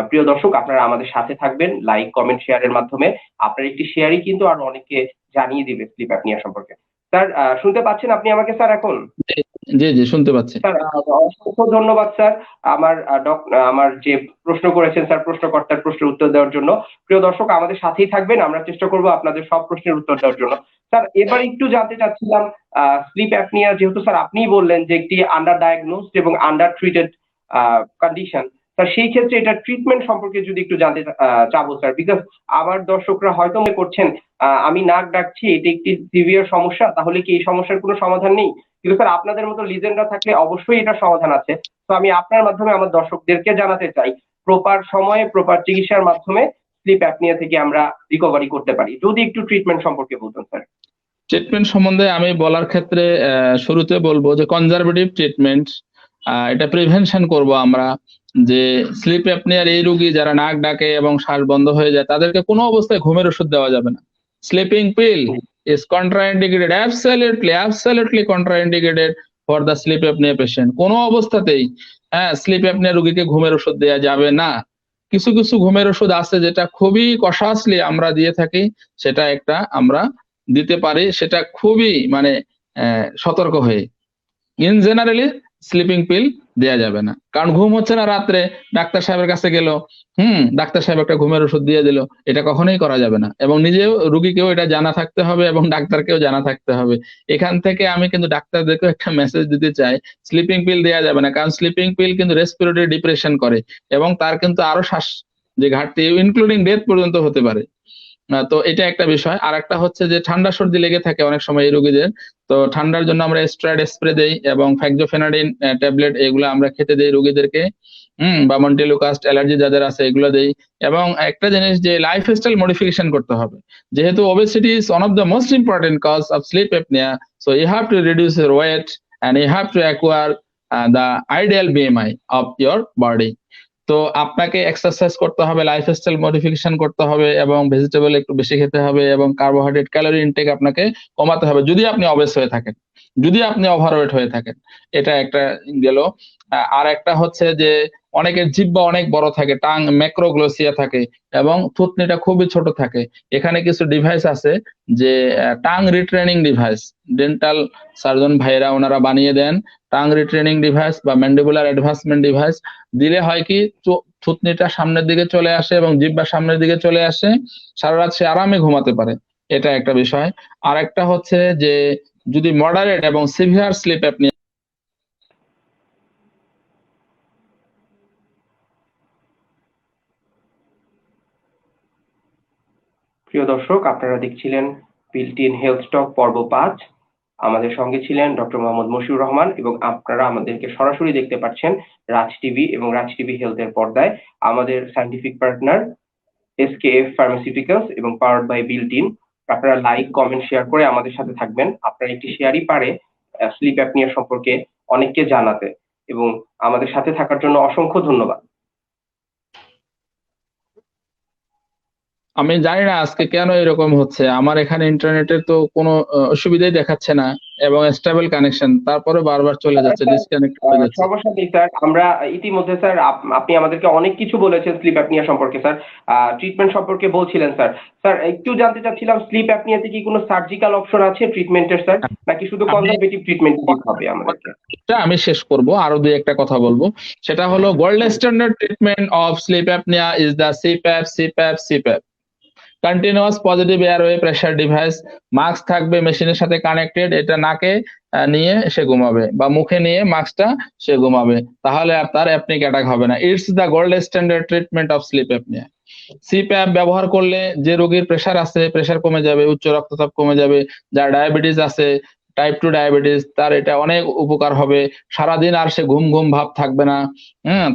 প্রিয় দর্শক, আপনারা আমাদের সাথে থাকবেন লাইক, কমেন্ট, শেয়ারের মাধ্যমে। আপনার একটি শেয়ারই কিন্তু আরো অনেককে জানিয়ে দিবে স্লিপ অ্যাপনিয়া সম্পর্কে। স্যার শুনতে পাচ্ছেন আপনি আমাকে স্যার এখন? জি জি শুনতে পাচ্ছি। স্যার অসংখ্য ধন্যবাদ স্যার আমার আমার যে প্রশ্ন করেছেন স্যার, প্রশ্নকর্তার প্রশ্নের উত্তর দেওয়ার জন্য। প্রিয় দর্শক, আমাদের সাথেই থাকবেন, আমরা চেষ্টা করব আপনাদের সব প্রশ্নের উত্তর দেওয়ার জন্য। স্যার এবার একটু জানতে চাচ্ছিলাম স্লিপ অ্যাপনিয়া, যেহেতু স্যার আপনিই বললেন যে একটি আন্ডার ডায়াগনোসড এবং আন্ডার ট্রিটেড কন্ডিশন, স্যার সেই ক্ষেত্রে এটা ট্রিটমেন্ট সম্পর্কে যদি একটু জানতে চাবো স্যার, বিকজ আমার দর্শকরা হয়তো মনে করছেন আমি নাক ডাকছি এটা একটি সিভিয়ার সমস্যা, তাহলে কি এই সমস্যার কোনো সমাধান নেই? কিন্তু স্যার আপনাদের মতো লিজেন্ডরা থাকলে অবশ্যই এটার সমাধান আছে। তো আমি আপনার মাধ্যমে আমার দর্শকদেরকে জানাতে চাই প্রপার সময়ে প্রপার চিকিৎসার মাধ্যমে স্লিপ অ্যাপনিয়া থেকে আমরা রিকভারি করতে পারি, যদি একটু ট্রিটমেন্ট সম্পর্কে বলতেন স্যার। ট্রিটমেন্ট সম্বন্ধে আমি বলার ক্ষেত্রে শুরুতে বলবো যে কনজারভেটিভ ট্রিটমেন্ট, এটা প্রিভেনশন করব আমরা, যে স্লিপ অ্যাপনিয়ার এই রোগী যারা নাক ডাকে এবং শ্বাস বন্ধ হয়ে যায় তাদেরকে কোনো অবস্থায় ঘুমের ওষুধ দেওয়া যাবে না। Sleeping pill is contraindicated, absolutely contraindicated for the sleep apnoea patient. কোনো অবস্থাতেই স্লিপ অ্যাপনিয়া রোগীকে ঘুমের ওষুধ দেওয়া যাবে না। কিছু কিছু ঘুমের ওষুধ আছে যেটা খুবই কশাসলি আমরা দিয়ে থাকি, সেটা একটা আমরা দিতে পারি, সেটা খুবই মানে সতর্ক হয়ে। ইন জেনারেলি স্লিপিং পিল দেয়া যাবে না। কারণ ঘুম হচ্ছে না রাত্রে, ডাক্তার সাহেবের কাছে গেল, ডাক্তার সাহেব একটা ঘুমের ওষুধ দিয়ে দিল, এটা কখনোই করা যাবে না। এবং নিজেও, রুগীকেও এটা জানা থাকতে হবে এবং ডাক্তারকেও জানা থাকতে হবে। এখান থেকে আমি কিন্তু ডাক্তারদেরকেও একটা মেসেজ দিতে চাই, স্লিপিং পিল দেয়া যাবে না, কারণ স্লিপিং পিল কিন্তু রেসপিরেটরি ডিপ্রেশন করে এবং তার কিন্তু আরো শ্বাস যে ঘাটতি, ইনক্লুডিং ডেথ পর্যন্ত হতে পারে। তো এটা একটা বিষয়। আর একটা হচ্ছে যে ঠান্ডা সর্দি লেগে থাকে অনেক সময় এই রোগীদের, তো ঠান্ডার জন্য আমরা স্টেরয়েড স্প্রে দেই এবং ফেক্সোফেনাডিন ট্যাবলেট এগুলো আমরা খেতে দেই রোগীদেরকে, বা মন্টেলুকাস্ট অ্যালার্জি যাদের আছে এগুলো দেই। এবং একটা জিনিস যে লাইফস্টাইল মডিফিকেশন করতে হবে, যেহেতু obesity is one of the most important cause of sleep apnoea, so you have to reduce your weight and you have to acquire the ideal BMI of your body. তো আপনাকে exercise করতে হবে, lifestyle modification করতে হবে এবং vegetable একটু বেশি খেতে হবে এবং কার্বোহাইড্রেট ক্যালোরি ইনটেক আপনাকে কমাতে হবে যদি আপনি অবেস হয়ে থাকেন, যদি আপনি ওভারওয়েট হয়ে থাকেন। এটা একটা গেল। আর একটা হচ্ছে যে অনেকের জিহ্বা অনেক বড় থাকে, টাং ম্যাক্রোগ্লোসিয়া থাকে এবং থুতনিটা খুবই ছোট থাকে। এখানে কিছু ডিভাইস আছে যে টাং রিট্রেনিং ডিভাইস, ডেন্টাল সার্জন ভাইরা ওনারা বানিয়ে দেন টাং রিট্রেনিং ডিভাইস বা ম্যান্ডিবুলার অ্যাডভান্সমেন্ট ডিভাইস। দিলে হয় কি, থুতনিটা সামনের দিকে চলে আসে এবং জিহ্বা সামনের দিকে চলে আসে, সারা রাত সে আরামে ঘুমাতে পারে। এটা একটা বিষয়। আর একটা হচ্ছে যে যদি মডারেট এবং সিভিয়ার স্লিপ অ্যাপনিয়া। প্রিয় দর্শক, আপনারা দেখছিলেন বিল্ট ইন হেলথ টক পর্ব 5। আমাদের সঙ্গে ছিলেন ডক্টর মোহাম্মদ মশিউর রহমান এবং আপনারা আমাদেরকে সরাসরি দেখতে পাচ্ছেন রাজ টিভি এবং রাজ টিভি হেলথের পর্দায়। আমাদের সায়েন্টিফিক পার্টনার এসকেএফ ফার্মাসিউটিক্যালস এবং পাওয়ার্ড বাই বিল্ট ইন। আপনারা লাইক, কমেন্ট, শেয়ার করে আমাদের সাথে থাকবেন। আপনার একটি শেয়ারই পারে স্লিপ অ্যাপনিয়া সম্পর্কে অনেককে জানাতে। এবং আমাদের সাথে থাকার জন্য অসংখ্য ধন্যবাদ। আমি জানি না আজকে কেন এরকম হচ্ছে, আমার এখানে ইন্টারনেটের তো কোনো অসুবিধাই দেখাচ্ছে না এবং স্টেবল কানেকশন, তারপরে বারবার চলে যাচ্ছে, ডিসকানেক্ট হয়ে যাচ্ছে। সমস্যা নেই স্যার, আমরা ইতিমধ্যে স্যার আপনি আমাদেরকে অনেক কিছু বলেছেন স্লিপ অ্যাপনিয়া সম্পর্কে স্যার, ট্রিটমেন্ট সম্পর্কে বলছিলেন স্যার। স্যার একটু জানতে চাচ্ছিলাম, স্লিপ অ্যাপনিয়াতে কি কোনো সার্জিক্যাল অপশন আছে ট্রিটমেন্টের স্যার, নাকি শুধু কনজারভেটিভ ট্রিটমেন্ট দিতে হবে আমাদেরকে? এটা আমি শেষ করব, আরো দুই একটা কথা বলবো। সেটা হলো gold standard treatment of sleep apnoea is the CPAP CPAP CPAP, continuous positive airway pressure device. Mask থাকবে মেশিনের সাথে কানেক্টেড, এটা নাকে নিয়ে সে ঘুমাবে বা মুখে নিয়ে মাস্কটা সে ঘুমাবে, তাহলে আর তার অ্যাপনিক অ্যাটাক হবে না। It's the gold standard treatment of sleep apnoea. CPAP ব্যবহার করলে যে রোগীর প্রেসার আছে, প্রেসার কমে যাবে, উচ্চ রক্তচাপ কমে যাবে, যার ডায়াবেটিস আছে, টাইপ 2 ডায়াবেটিস, তার এটা অনেক উপকার হবে। সারাদিন আর সে ঘুম ঘুম ভাব থাকবে না।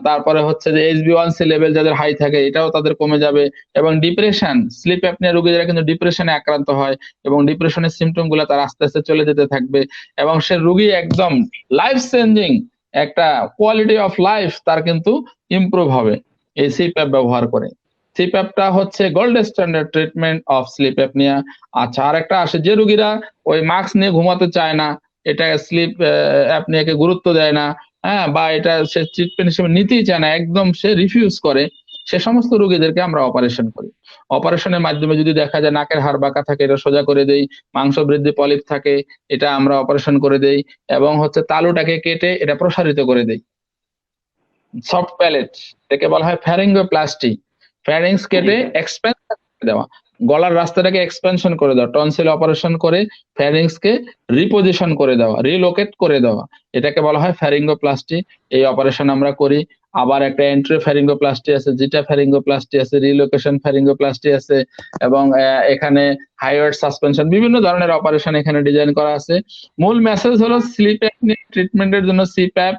তারপরে হচ্ছে যে HbA1c লেভেল যাদের হাই থাকে এটাও তাদের কমে যাবে। এবং ডিপ্রেশন, স্লিপ অ্যাপনিয়া রোগীরা কিন্তু ডিপ্রেশনে আক্রান্ত হয় এবং ডিপ্রেশনের সিমটম গুলো তার আস্তে আস্তে চলে যেতে থাকবে এবং সে রোগী একদম লাইফ চেঞ্জিং একটা কোয়ালিটি অফ লাইফ তার কিন্তু ইমপ্রুভ হবে এই সিপ্যাপ ব্যবহার করে। সিপ্যাপটা হচ্ছে gold standard treatment of sleep apnoea. আচ্ছা, আর একটা আসে যে রোগীরা ওই মাস্ক নিয়ে ঘুমাতে চায় না, এটা স্লিপ অ্যাপনিয়াকে গুরুত্ব দেয় না, বা এটা সে ট্রিটমেন্ট হিসেবে নিতেই চায় না, একদম সে রিফিউজ করে, সে সমস্ত রোগীদেরকে আমরা অপারেশন করি। অপারেশনের মাধ্যমে যদি দেখা যায় নাকের হাড় বাঁকা থাকে, এটা সোজা করে দেই। মাংস বৃদ্ধি পলিপ থাকে, এটা আমরা অপারেশন করে দেই। এবং হচ্ছে তালুটাকে কেটে এটা প্রসারিত করে দেই। সফট প্যালেট, এটাকে বলা হয় ফ্যারিঙ্গোপ্লাস্টি। ফ্যারিংস কেটে এক্সপেনশন করে দেওয়া, গলার রাস্তাটাকে এক্সপেনশন করে দেওয়া, টনসিল অপারেশন করে ফ্যারিংস কে রিপোজিশন করে দেওয়া, রিলোকেট করে দেওয়া, এটাকে বলা হয় ফ্যারিঙ্গোপ্লাস্টি। এই অপারেশন আমরা করি। আবার একটা এন্ট্রি ফ্যারিঙ্গোপ্লাস্টি আছে, জিটা ফ্যারিঙ্গোপ্লাস্টি আছে, রিলোকেশন ফ্যারিঙ্গোপ্লাস্টি আছে এবং এখানে হাইওয়েট সাসপেনশন, বিভিন্ন ধরনের অপারেশন এখানে ডিজাইন করা আছে। মূল মেসেজ হলো স্লিপ অ্যাপনিয়া ট্রিটমেন্টের জন্য সিপ্যাপ।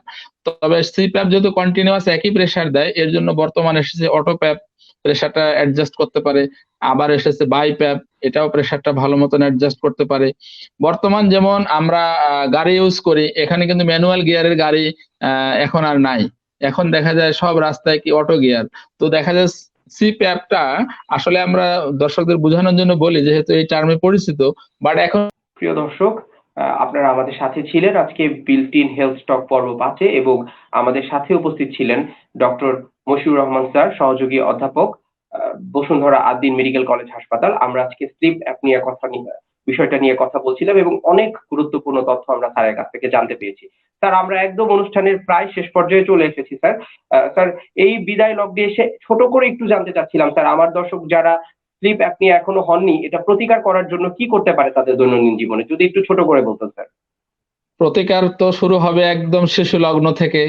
তবে সিপ্যাপ যেহেতু কন্টিনিউয়াস একই প্রেসার দেয়, এর জন্য বর্তমানে এসেছে অটোপ্যাপ, প্রেসারটা অ্যাডজাস্ট করতে পারে। আবার এসেছে বাইপ্যাপ, এটাও প্রেসারটা ভালো মতন অ্যাডজাস্ট করতে পারে। বর্তমান যেমন আমরা গাড়ি ইউজ করি, এখানে কিন্তু ম্যানুয়াল গিয়ারের গাড়ি এখন আর নাই, এখন দেখা যায় সব রাস্তায় কি অটো গিয়ার। তো দেখা যায় সিপ্যাপটা আসলে আমরা দর্শকদের বোঝানোর জন্য বলি যেহেতু এই টার্মে পরিচিত, বাট এখন। প্রিয় দর্শক, আপনারা আমাদের সাথে ছিলেন আজকে বিল্ট ইন হেলথ টক পর্ব 5-এ এবং আমাদের সাথে উপস্থিত ছিলেন ডক্টর মশিউর রহমান স্যার, সহযোগী অধ্যাপক, বসুন্ধরা আদ্দিন মেডিকেল কলেজ হাসপাতাল। আমরা আজকে স্লিপ অ্যাপনিয়া বিষয়টা নিয়ে কথা বলছিলাম এবং অনেক গুরুত্বপূর্ণ তথ্য আমরা স্যারের কাছ থেকে জানতে পেরেছি। স্যার, আমরা একদম অনুষ্ঠানের প্রায় শেষ পর্যায়ে চলে এসেছি স্যার। স্যার, এই বিদায় লগ্নে এসে ছোট করে একটু জানতে চাচ্ছিলাম স্যার, আমার দর্শক যারা স্লিপ অ্যাপনিয়া এখনো হননি, এটা প্রতিকার করার জন্য কি করতে পারে তাদের দৈনন্দিন জীবনে, যদি একটু ছোট করে বলতেন স্যার। প্রতিকার তো শুরু হবে একদম শিশু লগ্ন থেকে।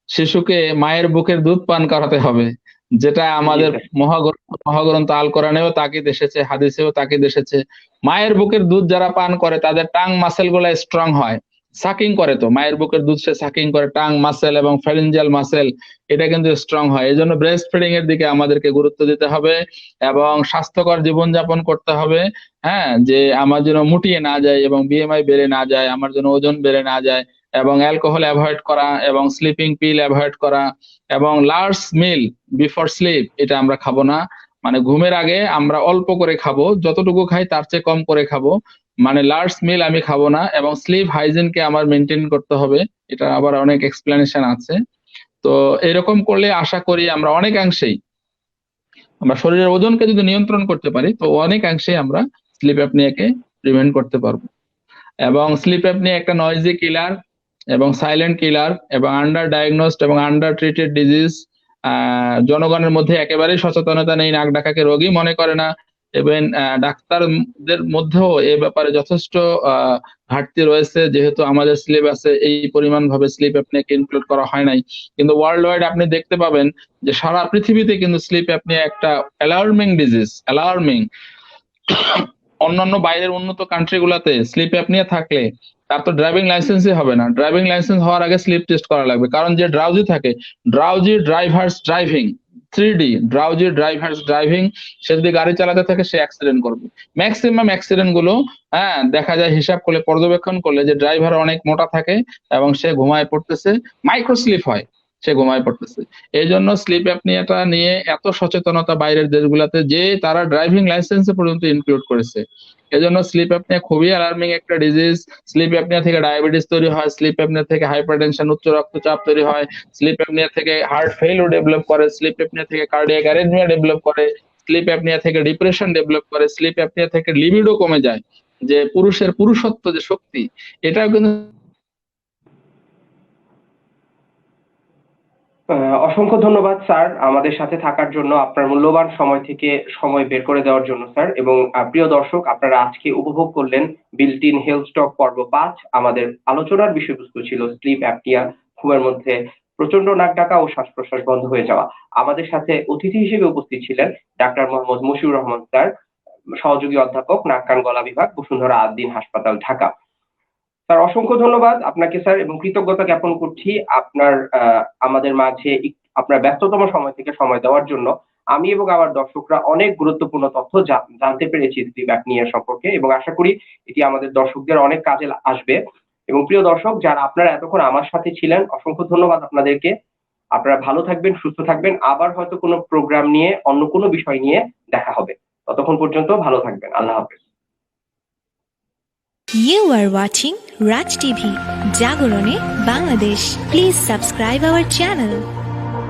শিশুকে মায়ের বুকের দুধ পান করাতে হবে, যেটা জি আমাদের স্যার। মহাগ্রন্থ আল কোরআনেও তাকিদ এসেছে, হাদিসেও তাকিদ এসেছে। মায়ের বুকের দুধ যারা পান করে তাদের টাং মাসেল গুলা স্ট্রং হয়। সাকিং করে, তো মায়ের বুকের দুধ সে সাকিং করে, টাং মাসেল এবং ফ্যারিঞ্জিয়াল মাসেল এটা কিন্তু স্ট্রং হয়। এই জন্য ব্রেস্ট ফিডিং এর দিকে আমাদেরকে গুরুত্ব দিতে হবে এবং স্বাস্থ্যকর জীবনযাপন করতে হবে। হ্যাঁ, যে আমার যেন মুটিয়ে না যায় এবং বিএমআই বেড়ে না যায়, আমার যেন ওজন বেড়ে না যায়, এবং অ্যালকোহল অ্যাভয়েড করা এবং স্লিপিং পিল অ্যাভয়েড করা এবং লার্জ মিল বিফোর স্লিপ এটা আমরা খাবো না। মানে ঘুমের আগে আমরা অল্প করে খাবো, যতটুকু খাই তার চেয়ে কম করে খাবো। মানে লার্জ মিল আমি খাবো না, এবং স্লিপ হাইজিনকে আমার মেনটেন করতে হবে। এটা আবার অনেক এক্সপ্লেনেশন আছে। তো এরকম করলে আশা করি আমরা অনেকাংশেই, আমরা শরীরের ওজনকে যদি নিয়ন্ত্রণ করতে পারি তো অনেকাংশেই আমরা স্লিপ অ্যাপনিয়াকে প্রিভেন্ট করতে পারবো। এবং স্লিপ অ্যাপনিয়া একটা নয়েজি কিলার এবং সাইলেন্ট কিলার এবং আন্ডার ডায়াগনোসড এবং আন্ডার ট্রিটেড ডিজিজ। জনগণের মধ্যে একেবারেই সচেতনতা নেই, নাক ডাকাকে রোগী মনে করে না। এবং ডাক্তারদের মধ্যেও এ ব্যাপারে যথেষ্ট ঘাটতি রয়েছে, যেহেতু আমাদের সিলেবাসে এই পরিমাণ ভাবে স্লিপ অ্যাপনিয়াকে ইনক্লুড করা হয় নাই। কিন্তু ওয়ার্ল্ড ওয়াইড আপনি দেখতে পাবেন যে সারা পৃথিবীতে কিন্তু স্লিপ অ্যাপনিয়া একটা অ্যালার্মিং ডিজিজ, অ্যালার্মিং। অন্যান্য বাইরের উন্নত কান্ট্রি গুলাতে স্লিপ অ্যাপনিয়া থাকলে তার তো ড্রাইভিং লাইসেন্সই হবে না। ড্রাইভিং লাইসেন্স হওয়ার আগে স্লিপ টেস্ট করা লাগবে, কারণ যে ড্রাউজি থাকে, drowsy drivers driving, 3D drowsy drivers driving, সে যদি গাড়ি চালাতে থাকে সে অ্যাক্সিডেন্ট করবে। ম্যাক্সিমাম অ্যাক্সিডেন্ট গুলো দেখা যায় হিসাব করলে, পর্যবেক্ষণ করলে, যে ড্রাইভার অনেক মোটা থাকে এবং সে ঘুমায় পড়তেছে, মাইক্রো স্লিপ হয়, সে ঘুমায় পড়তেছে। এই জন্য স্লিপ অ্যাপনিয়াটা নিয়ে এত সচেতনতা বাইরের দেশগুলোতে, যে তারা ড্রাইভিং লাইসেন্সে পর্যন্ত ইনক্লুড করেছে। এজন্য স্লিপ অ্যাপনিয়া খুবই অ্যালার্মিং একটা ডিজিজ। স্লিপ অ্যাপনিয়া থেকে ডায়াবেটিস তৈরি হয়, স্লিপ অ্যাপনিয়া থেকে হাইপারটেনশন, উচ্চ রক্তচাপ তৈরি হয়, স্লিপ অ্যাপনিয়া থেকে হার্ট ফেইলিউর ডেভেলপ করে, স্লিপ অ্যাপনিয়া থেকে কার্ডিয়াক অ্যারিথমিয়া ডেভেলপ করে, স্লিপ অ্যাপনিয়া থেকে ডিপ্রেশন ডেভেলপ করে, স্লিপ অ্যাপনিয়া থেকে লিবিডো কমে যায়, যে পুরুষের পুরুষত্ব যে শক্তি, এটাও কিন্তু। অসংখ্য ধন্যবাদ স্যার আমাদের সাথে থাকার জন্য, আপনার মূল্যবান সময় থেকে সময় বের করে দেওয়ার জন্য স্যার। এবং প্রিয় দর্শক, আপনারা আজকে উপভোগ করলেন বিল্ট ইন হেলথ টক পর্ব 5। আমাদের আলোচনার বিষয়বস্তু ছিল স্লিপ অ্যাপনিয়া, ঘুমের মধ্যে প্রচন্ড নাক ডাকা ও শ্বাস প্রশ্বাস বন্ধ হয়ে যাওয়া। আমাদের সাথে অতিথি হিসেবে উপস্থিত ছিলেন ডাক্তার মোহাম্মদ মশিউর রহমান স্যার, সহযোগী অধ্যাপক, নাক কান গলা বিভাগ, বসুন্ধরা আদ্দিন হাসপাতাল, ঢাকা। স্যার, অসংখ্য ধন্যবাদ আপনাকে স্যার, এবং কৃতজ্ঞতা জ্ঞাপন করছি আপনার আমাদের মাঝে আপনার ব্যস্ততম সময় থেকে সময় দেওয়ার জন্য। আমি এবং আমার দর্শকরা অনেক গুরুত্বপূর্ণ তথ্য জানতে পেরেছি স্লিপ অ্যাপনিয়া সম্পর্কে, এবং আশা করি এটি আমাদের দর্শকদের অনেক কাজে আসবে। এবং প্রিয় দর্শক, যারা আপনারা এতক্ষণ আমার সাথে ছিলেন, অসংখ্য ধন্যবাদ আপনাদেরকে। আপনারা ভালো থাকবেন, সুস্থ থাকবেন। আবার হয়তো কোনো প্রোগ্রাম নিয়ে, অন্য কোনো বিষয় নিয়ে দেখা হবে। ততক্ষণ পর্যন্ত ভালো থাকবেন। আল্লাহ হাফেজ। You are watching Raj TV, Jagorone, Bangladesh. Please subscribe our channel.